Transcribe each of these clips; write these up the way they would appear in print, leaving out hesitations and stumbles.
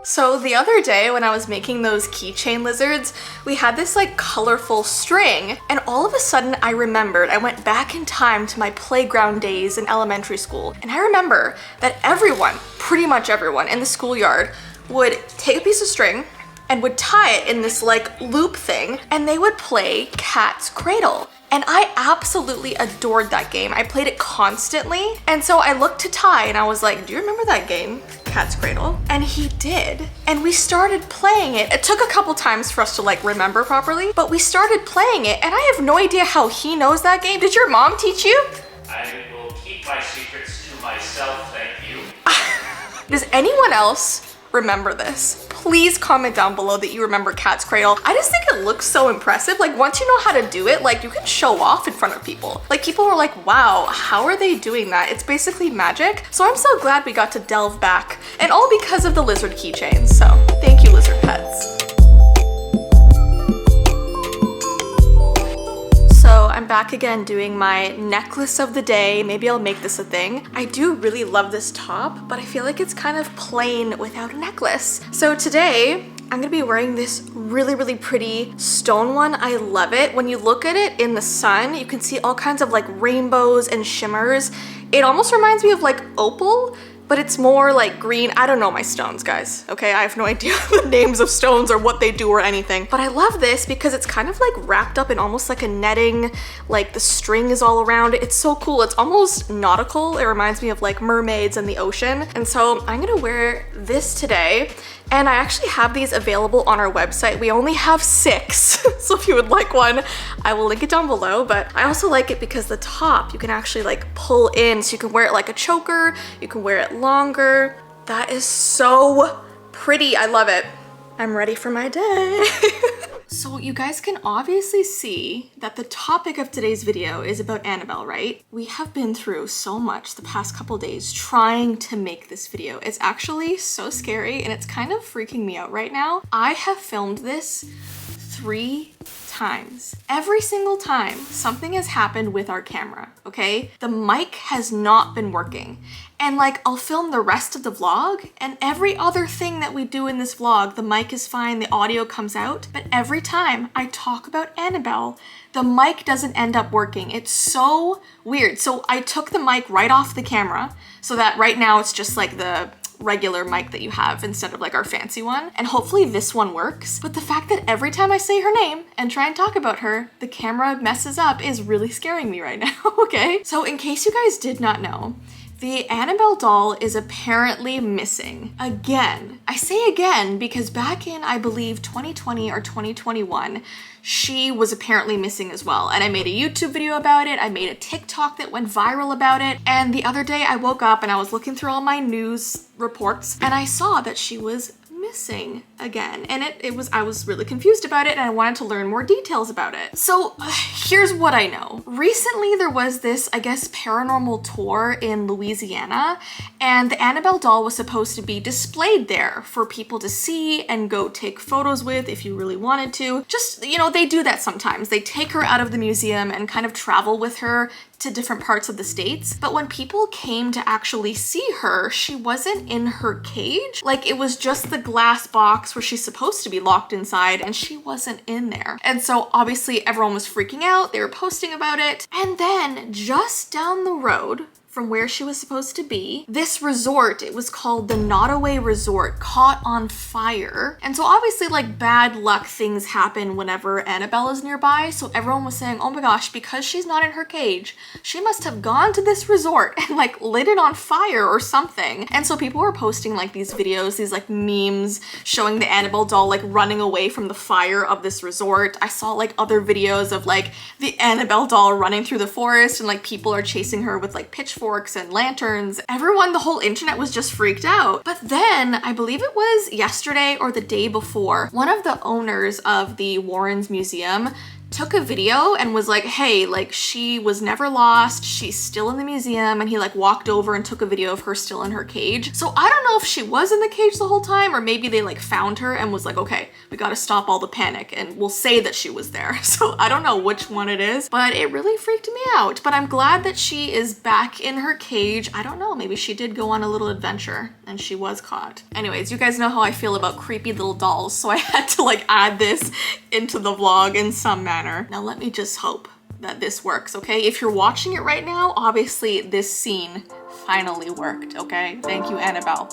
So the other day when I was making those keychain lizards, we had this like colorful string, and all of a sudden I remembered, I went back in time to my playground days in elementary school, and I remember that everyone, pretty much everyone in the schoolyard would take a piece of string and would tie it in this like loop thing, and they would play Cat's Cradle. And I absolutely adored that game. I played it constantly. And so I looked to Ty and I was like, do you remember that game, Cat's Cradle? And he did. And we started playing it. It took a couple times for us to like remember properly, but we started playing it, and I have no idea how he knows that game. Did your mom teach you? I will keep my secrets to myself, thank you. Does anyone else remember this? Please comment down below that you remember Cat's Cradle. I just think it looks so impressive. Like once you know how to do it, like you can show off in front of people. Like people were like, wow, how are they doing that? It's basically magic. So I'm so glad we got to delve back, and all because of the lizard keychains. So thank you, lizard pets. So I'm back again doing my necklace of the day. Maybe I'll make this a thing. I do really love this top, but I feel like it's kind of plain without a necklace. So today, I'm gonna be wearing this really, really pretty stone one. I love it. When you look at it in the sun, you can see all kinds of like rainbows and shimmers. It almost reminds me of like opal, but it's more like green. I don't know my stones, guys, okay? I have no idea the names of stones or what they do or anything. But I love this because it's kind of like wrapped up in almost like a netting, like the string is all around it. It's so cool. It's almost nautical. It reminds me of like mermaids and the ocean. And so I'm gonna wear this today. And I actually have these available on our website. We only have 6, so if you would like one, I will link it down below. But I also like it because the top, you can actually like pull in, so you can wear it like a choker, you can wear it longer. That is so pretty, I love it. I'm ready for my day. So you guys can obviously see that the topic of today's video is about Annabelle, right? We have been through so much the past couple days trying to make this video. It's actually so scary and it's kind of freaking me out right now. I have filmed this 3 times. Every single time something has happened with our camera, okay? The mic has not been working. And like, I'll film the rest of the vlog, and every other thing that we do in this vlog, the mic is fine, the audio comes out, but every time I talk about Annabelle, the mic doesn't end up working. It's so weird. So I took the mic right off the camera so that right now it's just like the regular mic that you have instead of like our fancy one, and hopefully this one works. But the fact that every time I say her name and try and talk about her, the camera messes up is really scaring me right now, okay? So in case you guys did not know, the Annabelle doll is apparently missing again. I say again because back in, I believe, 2020 or 2021, she was apparently missing as well. And I made a YouTube video about it. I made a TikTok that went viral about it. And the other day I woke up and I was looking through all my news reports and I saw that she was missing again, and I was really confused about it, and I wanted to learn more details about it. So here's what I know. Recently there was this, I guess, paranormal tour in Louisiana, and the Annabelle doll was supposed to be displayed there for people to see and go take photos with if you really wanted to. Just, you know, they do that sometimes. They take her out of the museum and kind of travel with her to different parts of the States. But when people came to actually see her, she wasn't in her cage. Like, it was just the glass box where she's supposed to be locked inside, and she wasn't in there. And so obviously everyone was freaking out. They were posting about it. And then just down the road from where she was supposed to be, this resort, it was called the Nottoway Resort, caught on fire. And so obviously like bad luck things happen whenever Annabelle is nearby. So everyone was saying, oh my gosh, because she's not in her cage, she must have gone to this resort and like lit it on fire or something. And so people were posting like these videos, these like memes showing the Annabelle doll like running away from the fire of this resort. I saw like other videos of like the Annabelle doll running through the forest and like people are chasing her with like pitchforks and lanterns. Everyone, the whole internet was just freaked out. But then, I believe it was yesterday or the day before, one of the owners of the Warrens Museum took a video and was like, hey, like she was never lost, she's still in the museum, and he like walked over and took a video of her still in her cage. So I don't know if she was in the cage the whole time, or maybe they like found her and was like, okay, we gotta stop all the panic and we'll say that she was there. So I don't know which one it is, but it really freaked me out. But I'm glad that she is back in her cage. I don't know, maybe she did go on a little adventure and she was caught. Anyways, you guys know how I feel about creepy little dolls, so I had to like add this into the vlog in some manner. Now let me just hope that this works, okay? If you're watching it right now, obviously this scene finally worked, okay? Thank you, Annabelle.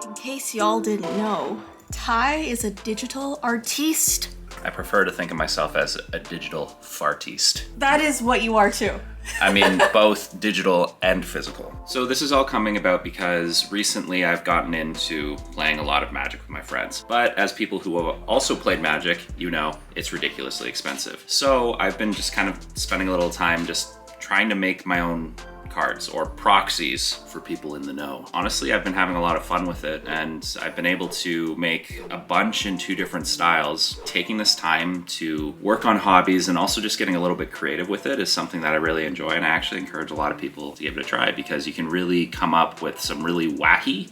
In case y'all didn't know, Ty is a digital artiste. I prefer to think of myself as a digital fartiste. That is what you are too. I mean, both digital and physical. So this is all coming about because recently I've gotten into playing a lot of Magic with my friends. But as people who have also played Magic, you know, it's ridiculously expensive. So I've been just kind of spending a little time just trying to make my own cards or proxies for people in the know. Honestly, I've been having a lot of fun with it, and I've been able to make a bunch in 2 different styles. Taking this time to work on hobbies and also just getting a little bit creative with it is something that I really enjoy, and I actually encourage a lot of people to give it a try because you can really come up with some really wacky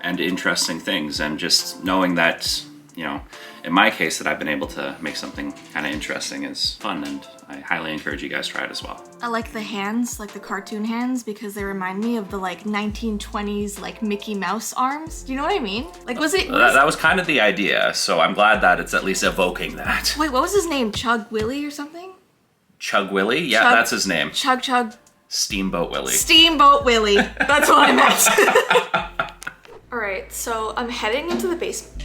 and interesting things. And just knowing that, you know, in my case, that I've been able to make something kind of interesting is fun, and I highly encourage you guys to try it as well. I like the hands, like the cartoon hands, because they remind me of the like 1920s like Mickey Mouse arms. Do you know what I mean? Like That was kind of the idea, so I'm glad that it's at least evoking that. Wait, what was his name? Chug Willie or something? Chug Willie? Yeah, that's his name. Chug. Steamboat Willie. Steamboat Willie. That's what I meant. All right, so I'm heading into the basement.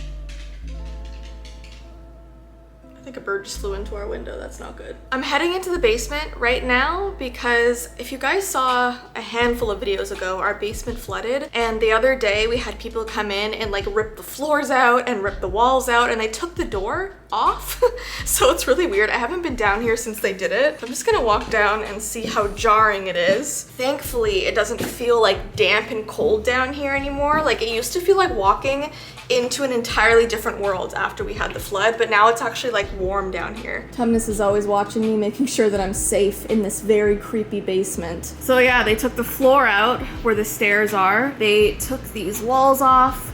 I think a bird just flew into our window. That's not good. I'm heading into the basement right now because if you guys saw a handful of videos ago, our basement flooded, and the other day we had people come in and like rip the floors out and rip the walls out, and they took the door off. So it's really weird. I haven't been down here since they did it. I'm just gonna walk down and see how jarring it is. Thankfully, it doesn't feel like damp and cold down here anymore. Like it used to feel like walking into an entirely different world after we had the flood, but now it's actually like warm down here. Tumnus is always watching me, making sure that I'm safe in this very creepy basement. So yeah, they took the floor out where the stairs are. They took these walls off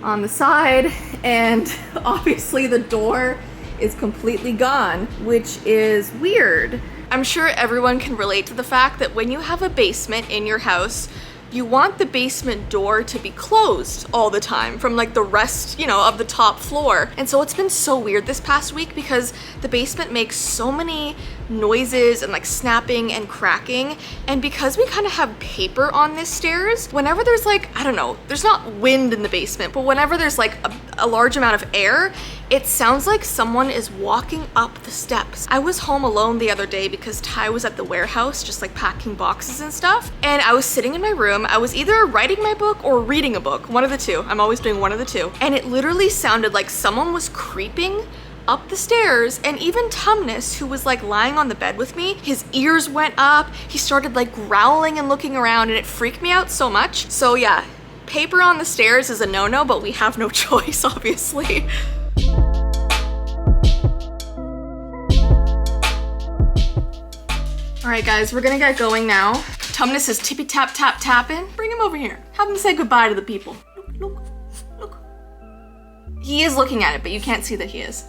on the side, and obviously the door is completely gone, which is weird. I'm sure everyone can relate to the fact that when you have a basement in your house, you want the basement door to be closed all the time from like the rest, you know, of the top floor. And so it's been so weird this past week because the basement makes so many noises and like snapping and cracking. And because we kind of have paper on this stairs, whenever there's like, I don't know, there's not wind in the basement, but whenever there's like a large amount of air, it sounds like someone is walking up the steps. I was home alone the other day because Ty was at the warehouse just like packing boxes and stuff. And I was sitting in my room. I was either writing my book or reading a book, one of the two. I'm always doing one of the two. And it literally sounded like someone was creeping up the stairs, and even Tumnus, who was like lying on the bed with me, his ears went up. He started like growling and looking around, and it freaked me out so much. So yeah, paper on the stairs is a no-no, but we have no choice, obviously. All right, guys, we're gonna get going now. Tumnus is tippy tap tap tapping. Bring him over here. Have him say goodbye to the people. Look. He is looking at it, but you can't see that he is.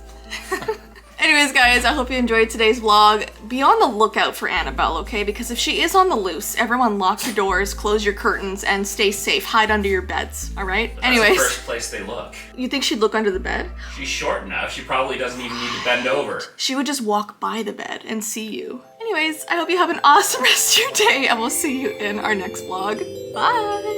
Anyways, guys, I hope you enjoyed today's vlog. Be on the lookout for Annabelle, okay? Because if she is on the loose, everyone lock your doors, close your curtains, and stay safe. Hide under your beds, all right? That's anyways. the first place they look. You think she'd look under the bed? She's short enough. She probably doesn't even need to bend over. She would just walk by the bed and see you. Anyways, I hope you have an awesome rest of your day, and we'll see you in our next vlog. Bye!